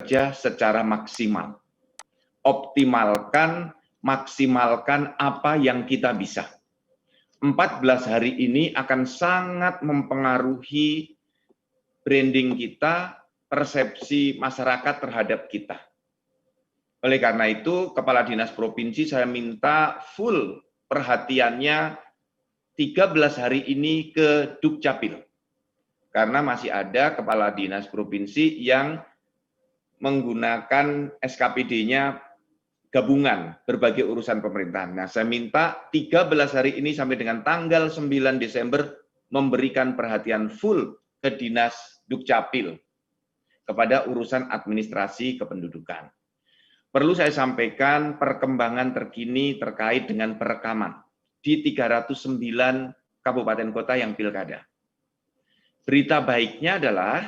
bekerja secara maksimal. Maksimalkan apa yang kita bisa. 14 hari ini akan sangat mempengaruhi branding kita, persepsi masyarakat terhadap kita. Oleh karena itu, Kepala Dinas Provinsi saya minta full perhatiannya 13 hari ini ke Dukcapil. Karena masih ada Kepala Dinas Provinsi yang menggunakan SKPD-nya gabungan berbagai urusan pemerintahan. Nah, saya minta 13 hari ini sampai dengan tanggal 9 Desember memberikan perhatian full ke Dinas Dukcapil kepada urusan administrasi kependudukan. Perlu saya sampaikan perkembangan terkini terkait dengan perekaman di 309 kabupaten kota yang pilkada. Berita baiknya adalah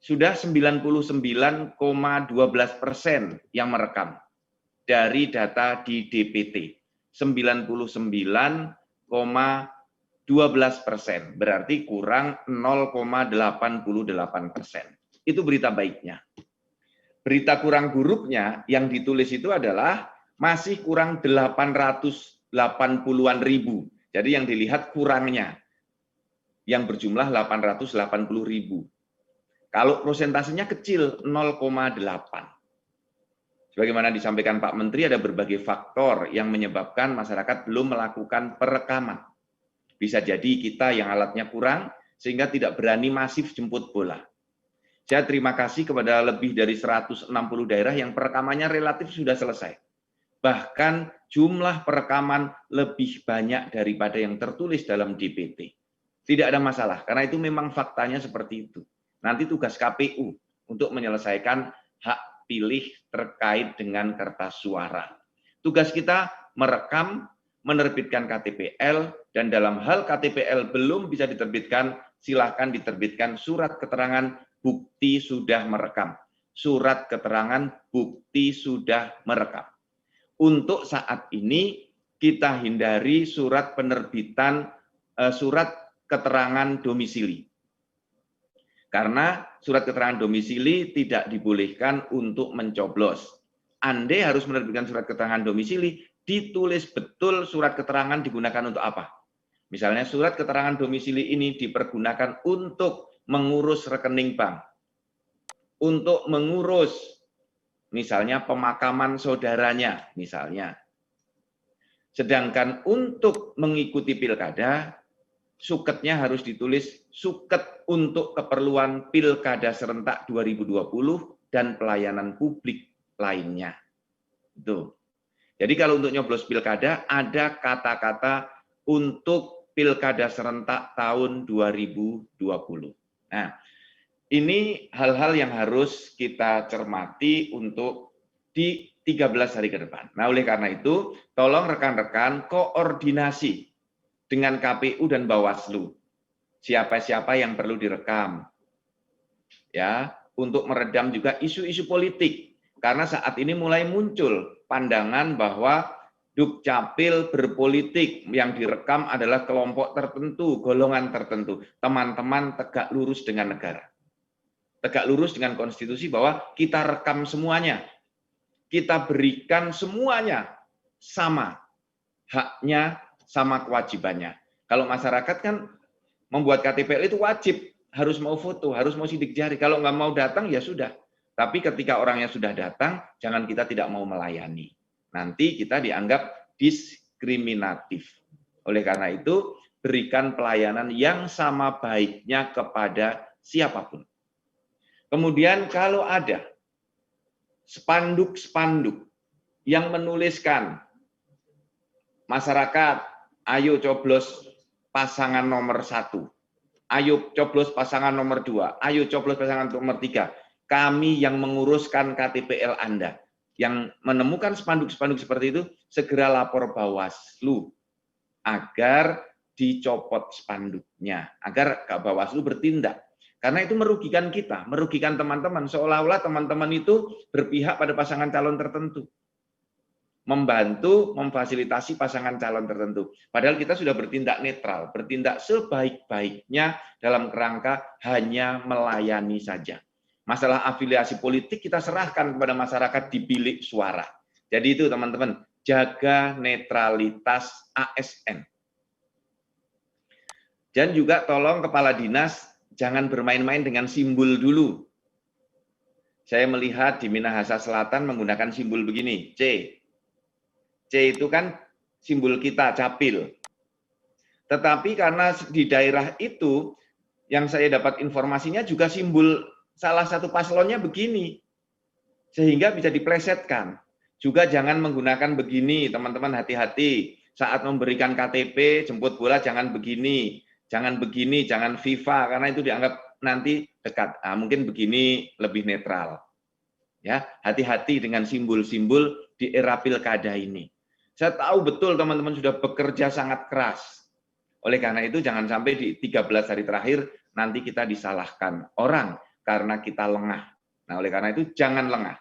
sudah 99,12% yang merekam dari data di DPT. 99,12%, berarti kurang 0,88%. Itu berita baiknya. Berita kurang buruknya yang ditulis itu adalah masih kurang 880-an ribu. Jadi yang dilihat kurangnya, yang berjumlah 880 ribu. Kalau prosentasenya kecil, 0,8. Sebagaimana disampaikan Pak Menteri, ada berbagai faktor yang menyebabkan masyarakat belum melakukan perekaman. Bisa jadi kita yang alatnya kurang, sehingga tidak berani masif jemput bola. Saya terima kasih kepada lebih dari 160 daerah yang perekamannya relatif sudah selesai. Bahkan jumlah perekaman lebih banyak daripada yang tertulis dalam DPT. Tidak ada masalah, karena itu memang faktanya seperti itu. Nanti tugas KPU untuk menyelesaikan hak pilih terkait dengan kertas suara. Tugas kita merekam, menerbitkan KTPL, dan dalam hal KTPL belum bisa diterbitkan, silakan diterbitkan surat keterangan bukti sudah merekam. Surat keterangan bukti sudah merekam. Untuk saat ini kita hindari surat penerbitan surat keterangan domisili. Karena surat keterangan domisili tidak dibolehkan untuk mencoblos. Anda harus menerbitkan surat keterangan domisili, ditulis betul surat keterangan digunakan untuk apa. Misalnya surat keterangan domisili ini dipergunakan untuk mengurus rekening bank, untuk mengurus misalnya pemakaman saudaranya, misalnya. Sedangkan untuk mengikuti pilkada, suketnya harus ditulis suket untuk keperluan pilkada serentak 2020 dan pelayanan publik lainnya. Itu. Jadi kalau untuk nyoblos pilkada, ada kata-kata untuk pilkada serentak tahun 2020. Nah, ini hal-hal yang harus kita cermati untuk di 13 hari ke depan. Nah, oleh karena itu, tolong rekan-rekan koordinasi dengan KPU dan Bawaslu. Siapa-siapa yang perlu direkam. Ya, untuk meredam juga isu-isu politik. Karena saat ini mulai muncul pandangan bahwa Dukcapil berpolitik, yang direkam adalah kelompok tertentu, golongan tertentu. Teman-teman tegak lurus dengan negara. Tegak lurus dengan konstitusi bahwa kita rekam semuanya. Kita berikan semuanya sama haknya, sama kewajibannya. Kalau masyarakat kan membuat KTPL itu wajib, harus mau foto, harus mau sidik jari. Kalau nggak mau datang, ya sudah. Tapi ketika orangnya sudah datang, jangan kita tidak mau melayani. Nanti kita dianggap diskriminatif. Oleh karena itu, berikan pelayanan yang sama baiknya kepada siapapun. Kemudian kalau ada spanduk-spanduk yang menuliskan masyarakat, ayo coblos pasangan nomor 1, ayo coblos pasangan nomor 2, ayo coblos pasangan nomor 3. Kami yang menguruskan KTPL Anda. Yang menemukan spanduk-spanduk seperti itu, segera lapor Bawaslu agar dicopot spanduknya, agar Bawaslu bertindak. Karena itu merugikan kita, merugikan teman-teman. Seolah-olah teman-teman itu berpihak pada pasangan calon tertentu. Membantu, memfasilitasi pasangan calon tertentu. Padahal kita sudah bertindak netral, bertindak sebaik-baiknya dalam kerangka hanya melayani saja. Masalah afiliasi politik kita serahkan kepada masyarakat di bilik suara. Jadi itu teman-teman, jaga netralitas ASN. Dan juga tolong kepala dinas jangan bermain-main dengan simbol dulu. Saya melihat di Minahasa Selatan menggunakan simbol begini, C. C itu kan simbol kita, capil. Tetapi karena di daerah itu, yang saya dapat informasinya juga simbol salah satu paslonnya begini. Sehingga bisa diplesetkan. Juga jangan menggunakan begini, teman-teman hati-hati. Saat memberikan KTP, jemput bola jangan begini. Jangan begini, jangan FIFA, karena itu dianggap nanti dekat. Nah, mungkin begini lebih netral. Ya, hati-hati dengan simbol-simbol di era pilkada ini. Saya tahu betul teman-teman sudah bekerja sangat keras. Oleh karena itu jangan sampai di 13 hari terakhir nanti kita disalahkan orang karena kita lengah. Nah, oleh karena itu jangan lengah.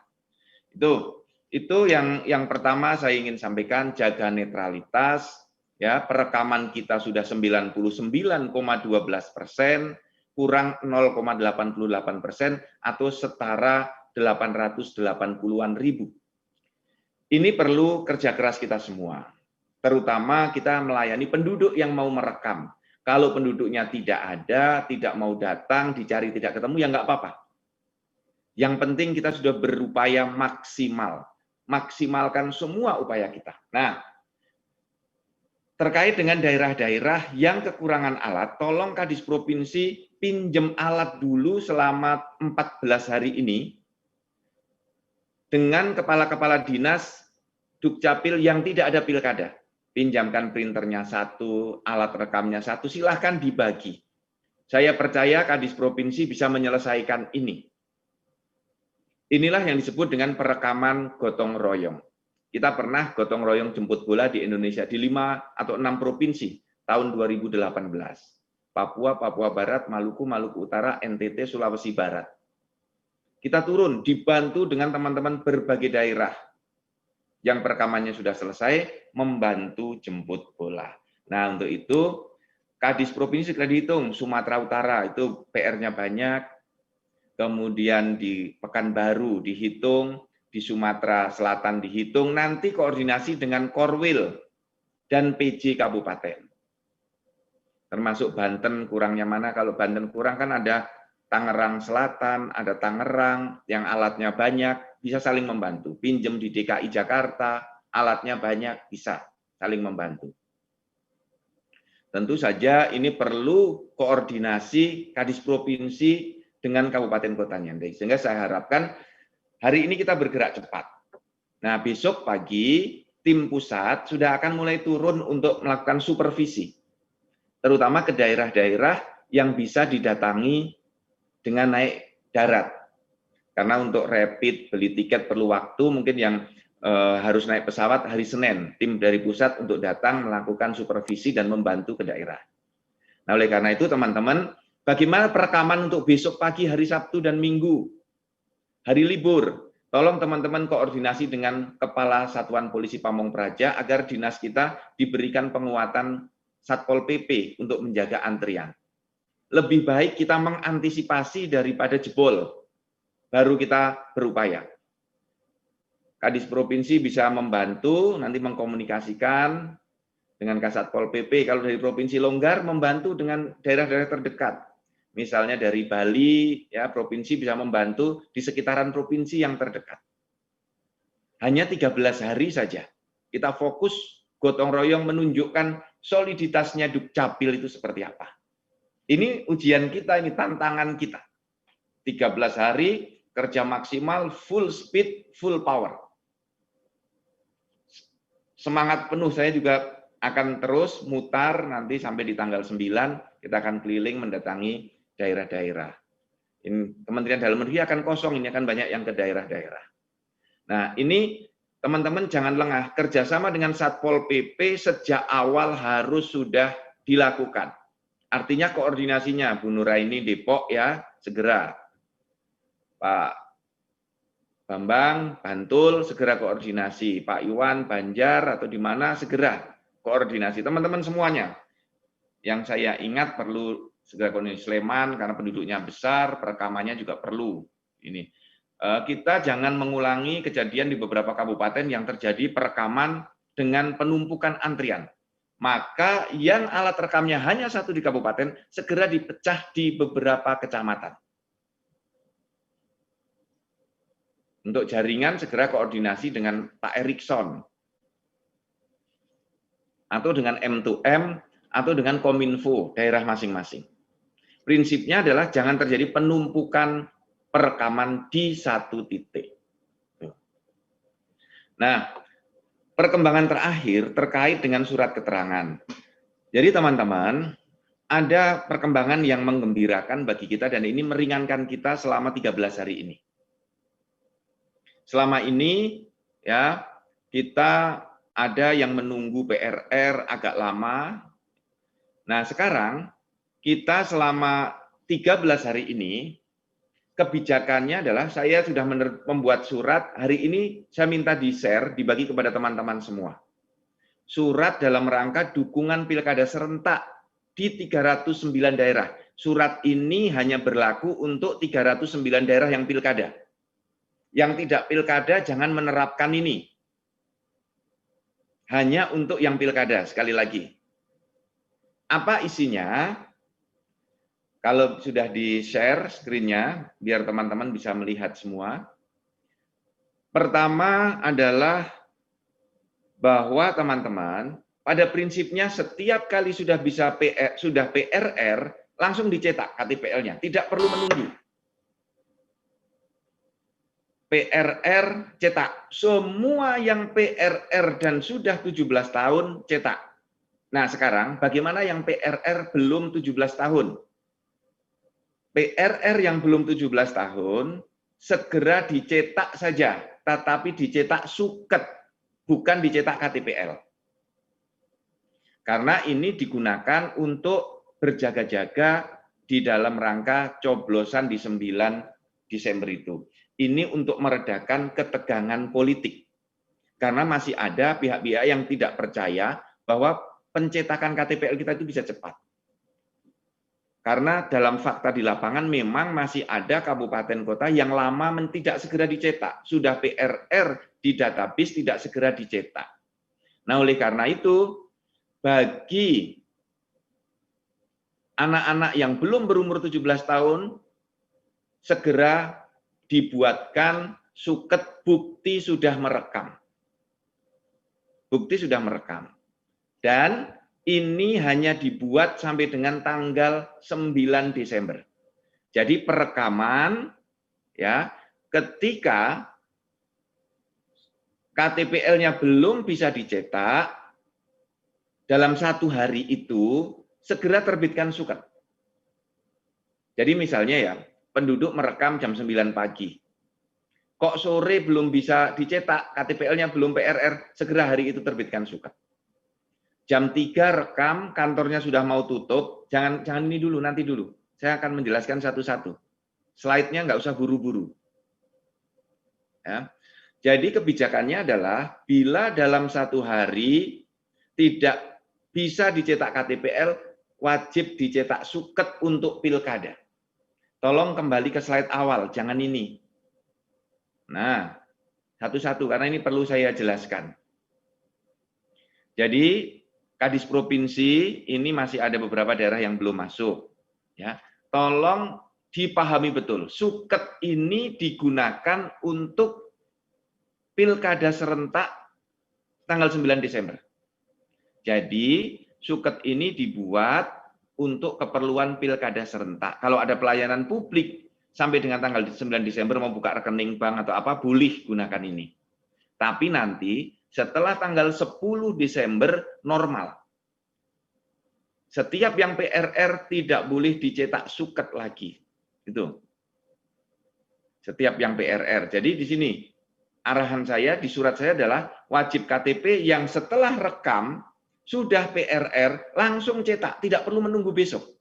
Itu yang pertama saya ingin sampaikan, jaga netralitas. Ya, perekaman kita sudah 99,12%, kurang 0,88% atau setara 880-an ribu. Ini perlu kerja keras kita semua. Terutama kita melayani penduduk yang mau merekam. Kalau penduduknya tidak ada, tidak mau datang, dicari tidak ketemu, ya nggak apa-apa. Yang penting kita sudah berupaya maksimal. Maksimalkan semua upaya kita. Nah, terkait dengan daerah-daerah yang kekurangan alat, tolong Kadis Provinsi pinjem alat dulu selama 14 hari ini dengan kepala-kepala dinas Dukcapil yang tidak ada pilkada. Pinjamkan printernya satu, alat rekamnya satu, silahkan dibagi. Saya percaya Kadis Provinsi bisa menyelesaikan ini. Inilah yang disebut dengan perekaman gotong royong. Kita pernah gotong royong jemput bola di Indonesia di 5 atau 6 provinsi tahun 2018. Papua, Papua Barat, Maluku, Maluku Utara, NTT, Sulawesi Barat. Kita turun, dibantu dengan teman-teman berbagai daerah yang perekamannya sudah selesai, membantu jemput bola. Nah, untuk itu, Kadis Provinsi sudah dihitung, Sumatera Utara itu PR-nya banyak, kemudian di Pekanbaru dihitung, di Sumatera Selatan dihitung, nanti koordinasi dengan Korwil dan PJ Kabupaten. Termasuk Banten kurangnya mana, kalau Banten kurang kan ada Tangerang Selatan, ada Tangerang yang alatnya banyak, bisa saling membantu. Pinjem di DKI Jakarta, alatnya banyak, bisa saling membantu. Tentu saja ini perlu koordinasi Kadis Provinsi dengan kabupaten kotanya. Sehingga saya harapkan hari ini kita bergerak cepat. Nah, besok pagi tim pusat sudah akan mulai turun untuk melakukan supervisi, terutama ke daerah-daerah yang bisa didatangi dengan naik darat. Karena untuk rapid, beli tiket perlu waktu, mungkin yang harus naik pesawat hari Senin, tim dari pusat untuk datang melakukan supervisi dan membantu ke daerah. Nah, oleh karena itu teman-teman, bagaimana perekaman untuk besok pagi, hari Sabtu dan Minggu, hari libur? Tolong teman-teman koordinasi dengan Kepala Satuan Polisi Pamong Praja agar dinas kita diberikan penguatan Satpol PP untuk menjaga antrian. Lebih baik kita mengantisipasi daripada jebol, baru kita berupaya. Kadis Provinsi bisa membantu, nanti mengkomunikasikan dengan Kasatpol PP. Kalau dari provinsi longgar, membantu dengan daerah-daerah terdekat. Misalnya dari Bali, ya provinsi bisa membantu di sekitaran provinsi yang terdekat. Hanya 13 hari saja. Kita fokus gotong royong menunjukkan soliditasnya Dukcapil itu seperti apa. Ini ujian kita, ini tantangan kita. 13 hari, kerja maksimal, full speed, full power. Semangat penuh, saya juga akan terus mutar nanti sampai di tanggal 9, kita akan keliling mendatangi daerah-daerah. Ini Kementerian Dalam Negeri akan kosong, ini akan banyak yang ke daerah-daerah. Nah, ini teman-teman jangan lengah, kerjasama dengan Satpol PP sejak awal harus sudah dilakukan. Artinya koordinasinya, Bu Nuraini Depok ya, segera. Pak Bambang, Bantul, segera koordinasi. Pak Iwan, Banjar, atau di mana, segera koordinasi. Teman-teman semuanya. Yang saya ingat perlu segera koordinasi Sleman, karena penduduknya besar, perekamannya juga perlu. Ini kita jangan mengulangi kejadian di beberapa kabupaten yang terjadi perekaman dengan penumpukan antrian. Maka yang alat rekamnya hanya satu di kabupaten, segera dipecah di beberapa kecamatan. Untuk jaringan, segera koordinasi dengan Pak Erikson, atau dengan M2M, atau dengan Kominfo, daerah masing-masing. Prinsipnya adalah jangan terjadi penumpukan perekaman di satu titik. Nah, perkembangan terakhir terkait dengan surat keterangan. Jadi teman-teman, ada perkembangan yang menggembirakan bagi kita dan ini meringankan kita selama 13 hari ini. Selama ini ya kita ada yang menunggu PRR agak lama. Nah, sekarang kita selama 13 hari ini kebijakannya adalah saya sudah membuat surat, hari ini saya minta di-share, dibagi kepada teman-teman semua. Surat dalam rangka dukungan pilkada serentak di 309 daerah. Surat ini hanya berlaku untuk 309 daerah yang pilkada. Yang tidak pilkada jangan menerapkan ini. Hanya untuk yang pilkada, sekali lagi. Apa isinya? Kalau sudah di-share screen-nya, biar teman-teman bisa melihat semua. Pertama adalah bahwa teman-teman, pada prinsipnya setiap kali sudah PRR, langsung dicetak KTPL-nya, tidak perlu menunggu. PRR cetak, semua yang PRR dan sudah 17 tahun cetak. Nah sekarang bagaimana yang PRR belum 17 tahun? PRR yang belum 17 tahun, segera dicetak saja, tetapi dicetak suket, bukan dicetak KTPL. Karena ini digunakan untuk berjaga-jaga di dalam rangka coblosan di 9 Desember itu. Ini untuk meredakan ketegangan politik. Karena masih ada pihak-pihak yang tidak percaya bahwa pencetakan KTPL kita itu bisa cepat. Karena dalam fakta di lapangan memang masih ada kabupaten kota yang lama tidak segera dicetak. Sudah PRR di database tidak segera dicetak. Nah oleh karena itu, bagi anak-anak yang belum berumur 17 tahun, segera dibuatkan suket bukti sudah merekam. Bukti sudah merekam. Dan ini hanya dibuat sampai dengan tanggal 9 Desember. Jadi perekaman ya, ketika KTPL-nya belum bisa dicetak, dalam 1 hari itu segera terbitkan suket. Jadi misalnya ya, penduduk merekam jam 9 pagi. Kok sore belum bisa dicetak, KTPL-nya belum PRR, segera hari itu terbitkan suket. Jam 3 rekam, kantornya sudah mau tutup, jangan ini dulu, nanti dulu. Saya akan menjelaskan satu-satu. Slide-nya nggak usah buru-buru. Ya. Jadi kebijakannya adalah, bila dalam 1 hari tidak bisa dicetak KTPL, wajib dicetak suket untuk pilkada. Tolong kembali ke slide awal, jangan ini. Nah, satu-satu, karena ini perlu saya jelaskan. Jadi, Kadis Provinsi ini masih ada beberapa daerah yang belum masuk. Ya, tolong dipahami betul. Suket ini digunakan untuk pilkada serentak tanggal 9 Desember. Jadi suket ini dibuat untuk keperluan pilkada serentak. Kalau ada pelayanan publik sampai dengan tanggal 9 Desember mau buka rekening bank atau apa, boleh gunakan ini. Tapi nanti setelah tanggal 10 Desember normal. Setiap yang PRR tidak boleh dicetak suket lagi. Itu. Setiap yang PRR. Jadi di sini arahan saya di surat saya adalah wajib KTP yang setelah rekam sudah PRR langsung cetak, tidak perlu menunggu besok.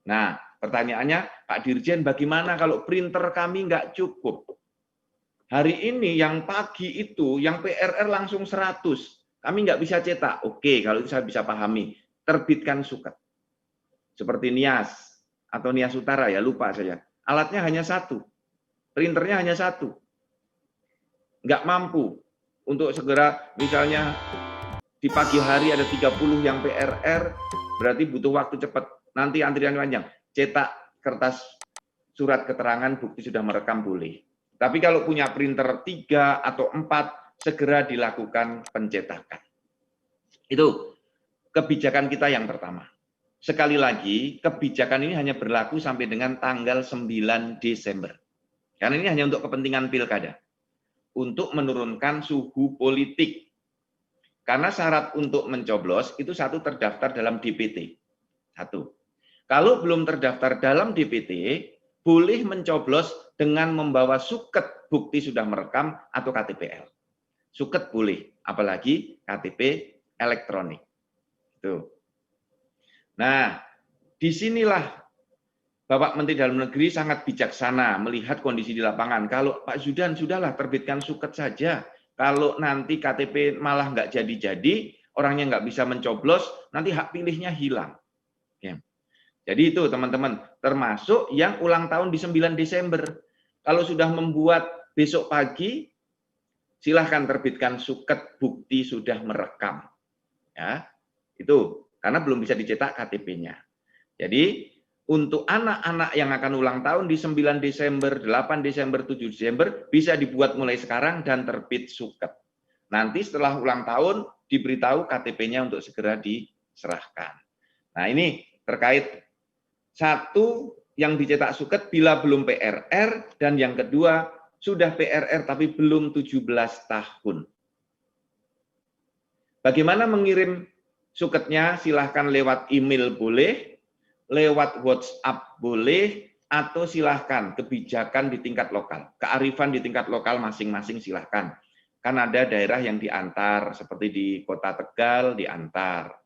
Nah, pertanyaannya, Pak Dirjen, bagaimana kalau printer kami nggak cukup? Hari ini yang pagi itu, yang PRR langsung 100. Kami nggak bisa cetak. Oke, kalau itu saya bisa pahami. Terbitkan suket. Seperti Nias atau Nias Utara ya, lupa saya. alatnya hanya satu, printernya hanya satu, nggak mampu untuk segera, misalnya di pagi hari ada 30 yang PRR, berarti butuh waktu cepat, nanti antrian panjang, cetak kertas surat keterangan bukti sudah merekam boleh. Tapi kalau punya printer 3 atau 4, segera dilakukan pencetakan. Itu kebijakan kita yang pertama. Sekali lagi, kebijakan ini hanya berlaku sampai dengan tanggal 9 Desember. Karena ini hanya untuk kepentingan pilkada. Untuk menurunkan suhu politik. Karena syarat untuk mencoblos itu satu, terdaftar dalam DPT. Satu. Kalau belum terdaftar dalam DPT, boleh mencoblos dengan membawa suket bukti sudah merekam atau KTPL. Suket boleh, apalagi KTP elektronik. Tuh. Nah, disinilah Bapak Menteri Dalam Negeri sangat bijaksana melihat kondisi di lapangan. Kalau Pak Zudan, sudahlah terbitkan suket saja. Kalau nanti KTP malah nggak jadi-jadi, orangnya nggak bisa mencoblos, nanti hak pilihnya hilang. Ya. Jadi itu teman-teman, termasuk yang ulang tahun di 9 Desember. Kalau sudah membuat besok pagi, silahkan terbitkan suket bukti sudah merekam. Ya, itu karena belum bisa dicetak KTP-nya. Jadi untuk anak-anak yang akan ulang tahun di 9 Desember, 8 Desember, 7 Desember bisa dibuat mulai sekarang dan terbit suket. Nanti setelah ulang tahun diberitahu KTP-nya untuk segera diserahkan. Nah, ini terkait satu yang dicetak suket bila belum PRR, dan yang kedua sudah PRR tapi belum 17 tahun. Bagaimana mengirim suketnya? Silahkan lewat email boleh, lewat WhatsApp boleh, atau silahkan kebijakan di tingkat lokal, kearifan di tingkat lokal masing-masing silahkan. Kan ada daerah yang diantar, seperti di Kota Tegal diantar,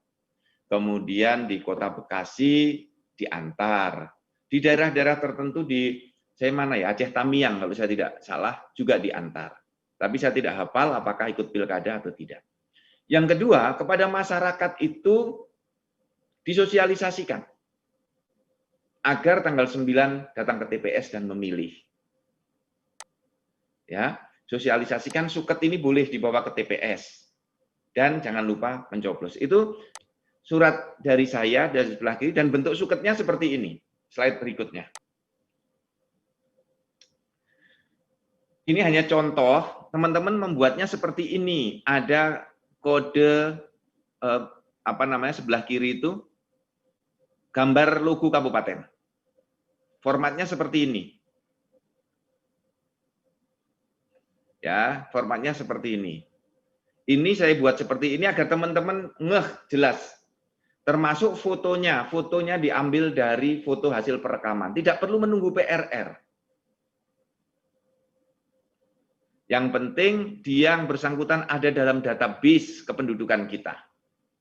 kemudian di Kota Bekasi diantar, di daerah-daerah tertentu di Aceh Tamiang kalau saya tidak salah juga diantar. Tapi saya tidak hafal apakah ikut pilkada atau tidak. Yang kedua, kepada masyarakat itu disosialisasikan agar tanggal 9 datang ke TPS dan memilih. Ya, sosialisasikan suket ini boleh dibawa ke TPS. Dan jangan lupa mencoblos. Itu surat dari saya dari sebelah kiri, dan bentuk suketnya seperti ini. Slide berikutnya. Ini hanya contoh, teman-teman membuatnya seperti ini. Ada kode sebelah kiri itu gambar logo kabupaten. Formatnya seperti ini. Ya, formatnya seperti ini. Ini saya buat seperti ini agar teman-teman ngeh jelas. Termasuk fotonya. Fotonya diambil dari foto hasil perekaman. Tidak perlu menunggu PRR. Yang penting dia yang bersangkutan ada dalam database kependudukan kita.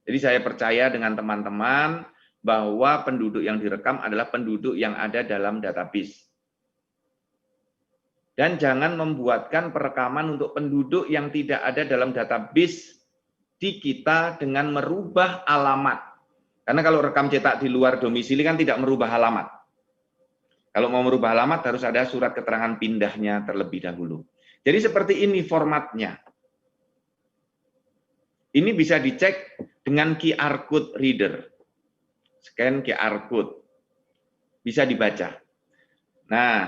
Jadi saya percaya dengan teman-teman bahwa penduduk yang direkam adalah penduduk yang ada dalam database. Dan jangan membuatkan perekaman untuk penduduk yang tidak ada dalam database di kita dengan merubah alamat. Karena kalau rekam cetak di luar domisili kan tidak merubah alamat. Kalau mau merubah alamat harus ada surat keterangan pindahnya terlebih dahulu. Jadi seperti ini formatnya. Ini bisa dicek dengan QR code reader. Scan QR code. Bisa dibaca. Nah,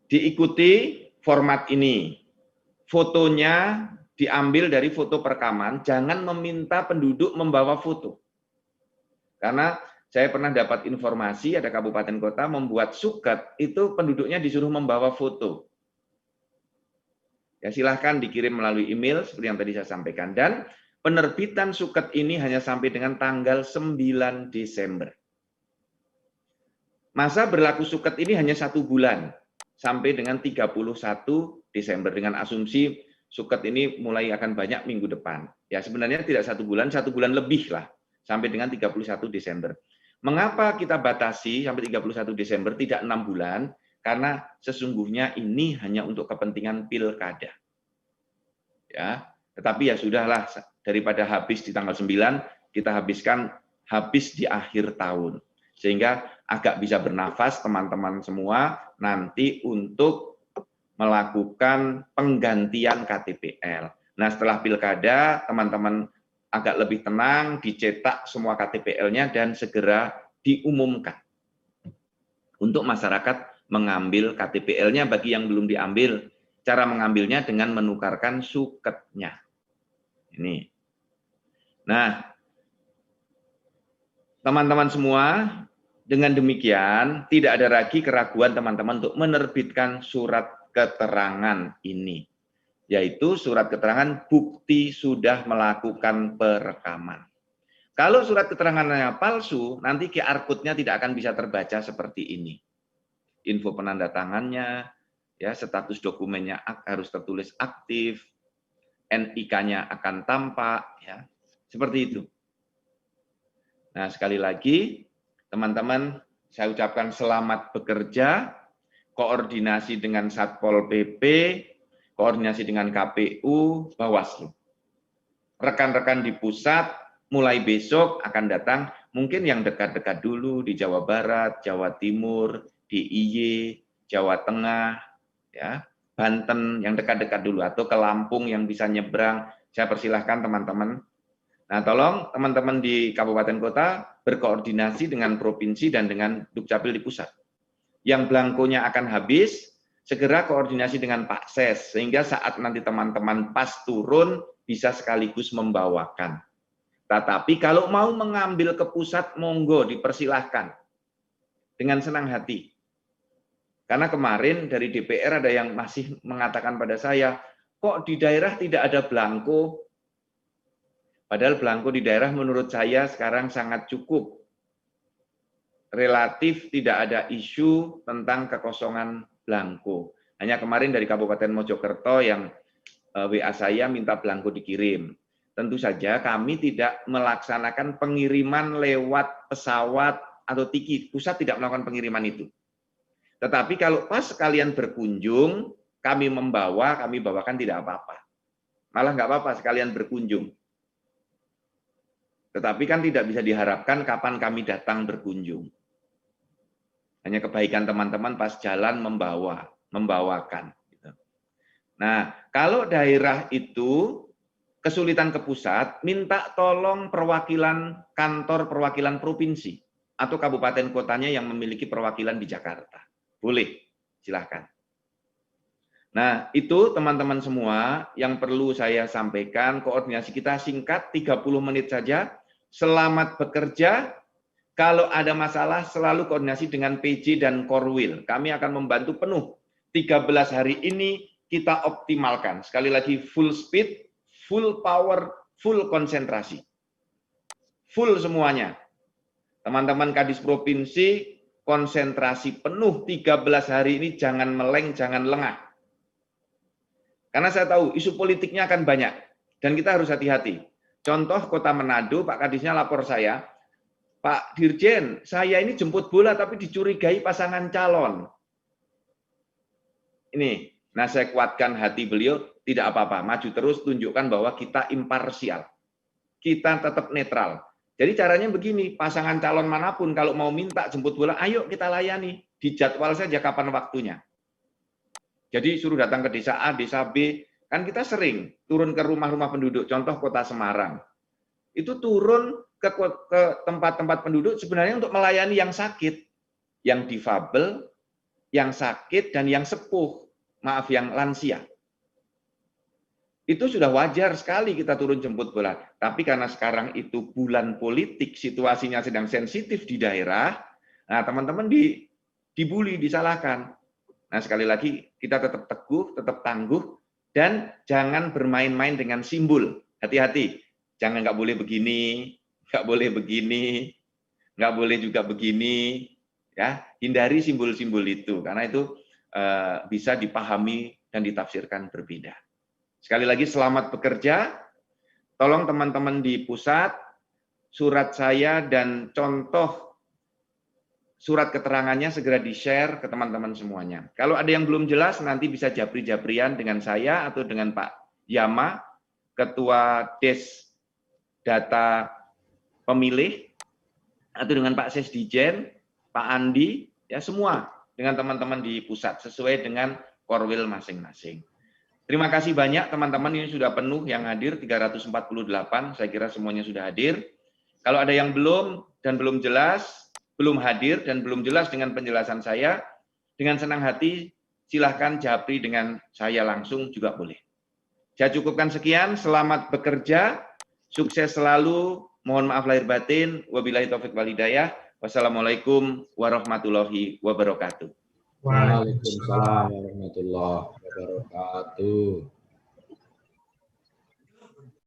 diikuti format ini. Fotonya diambil dari foto perekaman, jangan meminta penduduk membawa foto. Karena saya pernah dapat informasi ada kabupaten kota membuat suket, itu penduduknya disuruh membawa foto. Ya, silahkan dikirim melalui email seperti yang tadi saya sampaikan. Dan penerbitan suket ini hanya sampai dengan tanggal 9 Desember. Masa berlaku suket ini hanya 1 bulan, sampai dengan 31 Desember. Dengan asumsi suket ini mulai akan banyak minggu depan. Ya sebenarnya tidak 1 bulan lebih lah, sampai dengan 31 Desember. Mengapa kita batasi sampai 31 Desember, tidak 6 bulan? Karena sesungguhnya ini hanya untuk kepentingan pilkada. Ya, tetapi ya sudahlah, daripada habis di tanggal 9, kita habiskan habis di akhir tahun. Sehingga agak bisa bernafas teman-teman semua nanti untuk melakukan penggantian KTPL. Nah, setelah pilkada, teman-teman agak lebih tenang, dicetak semua KTPL-nya dan segera diumumkan untuk masyarakat mengambil KTPL-nya. Bagi yang belum diambil, cara mengambilnya dengan menukarkan suketnya. Ini. Nah, teman-teman semua, dengan demikian tidak ada lagi keraguan teman-teman untuk menerbitkan surat keterangan ini, yaitu surat keterangan bukti sudah melakukan perekaman. Kalau surat keterangannya palsu, nanti QR code-nya tidak akan bisa terbaca seperti ini. Info penanda tangannya, ya, status dokumennya harus tertulis aktif, NIK-nya akan tampak, ya, seperti itu. Nah, sekali lagi, teman-teman, saya ucapkan selamat bekerja, koordinasi dengan Satpol PP, koordinasi dengan KPU, Bawaslu. Rekan-rekan di pusat, mulai besok akan datang, mungkin yang dekat-dekat dulu di Jawa Barat, Jawa Timur, DIY, Jawa Tengah, ya, Banten, yang dekat-dekat dulu, atau ke Lampung yang bisa nyebrang, saya persilahkan teman-teman. Nah, tolong teman-teman di kabupaten kota berkoordinasi dengan provinsi dan dengan Dukcapil di pusat. Yang belangkonya akan habis, segera koordinasi dengan Pak Ses, sehingga saat nanti teman-teman pas turun, bisa sekaligus membawakan. Tetapi kalau mau mengambil ke pusat, monggo dipersilahkan. Dengan senang hati. Karena kemarin dari DPR ada yang masih mengatakan pada saya, kok di daerah tidak ada belangko? Padahal belangko di daerah menurut saya sekarang sangat cukup. Relatif tidak ada isu tentang kekosongan belangko. Hanya kemarin dari Kabupaten Mojokerto yang WA saya minta belangko dikirim. Tentu saja kami tidak melaksanakan pengiriman lewat pesawat atau tiki. Pusat tidak melakukan pengiriman itu. Tetapi kalau pas kalian berkunjung, kami membawa, kami bawakan tidak apa-apa. Malah nggak apa-apa sekalian berkunjung. Tetapi kan tidak bisa diharapkan kapan kami datang berkunjung. Hanya kebaikan teman-teman pas jalan membawakan. Nah, kalau daerah itu kesulitan ke pusat, minta tolong perwakilan kantor perwakilan provinsi atau kabupaten kotanya yang memiliki perwakilan di Jakarta. Boleh, silahkan. Nah, itu teman-teman semua yang perlu saya sampaikan. Koordinasi kita singkat, 30 menit saja. Selamat bekerja. Kalau ada masalah, selalu koordinasi dengan PJ dan Korwil. Kami akan membantu penuh. 13 hari ini kita optimalkan. Sekali lagi, full speed, full power, full konsentrasi. Full semuanya. Teman-teman Kadis Provinsi, konsentrasi penuh 13 hari ini, jangan meleng, jangan lengah. Karena saya tahu isu politiknya akan banyak. Dan kita harus hati-hati. Contoh Kota Manado, Pak Kadisnya lapor saya, Pak Dirjen, saya ini jemput bola tapi dicurigai pasangan calon. Ini, nah saya kuatkan hati beliau, tidak apa-apa, maju terus, tunjukkan bahwa kita imparsial. Kita tetap netral. Jadi caranya begini, pasangan calon manapun kalau mau minta jemput bola, ayo kita layani. Dijadwal saja kapan waktunya. Jadi suruh datang ke desa A, desa B, kan kita sering turun ke rumah-rumah penduduk, contoh Kota Semarang. Itu turun ke tempat-tempat penduduk sebenarnya untuk melayani yang sakit, yang difabel, yang sakit, dan yang sepuh, maaf yang lansia. Itu sudah wajar sekali kita turun jemput bola. Tapi karena sekarang itu bulan politik, situasinya sedang sensitif di daerah, nah teman-teman dibully, disalahkan. Nah sekali lagi kita tetap teguh, tetap tangguh, dan jangan bermain-main dengan simbol. Hati-hati, jangan nggak boleh begini, nggak boleh begini, nggak boleh juga begini, ya hindari simbol-simbol itu karena itu bisa dipahami dan ditafsirkan berbeda. Sekali lagi selamat bekerja, tolong teman-teman di pusat surat saya dan contoh surat keterangannya segera di-share ke teman-teman semuanya. Kalau ada yang belum jelas nanti bisa japri-japrian dengan saya atau dengan Pak Yama, Ketua Des Data Pemilih, atau dengan Pak Sesdijen, Pak Andi, ya semua dengan teman-teman di pusat sesuai dengan korwil masing-masing. Terima kasih banyak teman-teman, ini sudah penuh yang hadir 348, saya kira semuanya sudah hadir. Kalau ada yang belum dan belum jelas, belum hadir dan belum jelas dengan penjelasan saya, dengan senang hati silahkan japri dengan saya langsung juga boleh. Saya cukupkan sekian, selamat bekerja, sukses selalu, mohon maaf lahir batin, wabillahi taufiq wal hidayah, wassalamualaikum warahmatullahi wabarakatuh. Waalaikumsalam warahmatullahi wabarakatuh.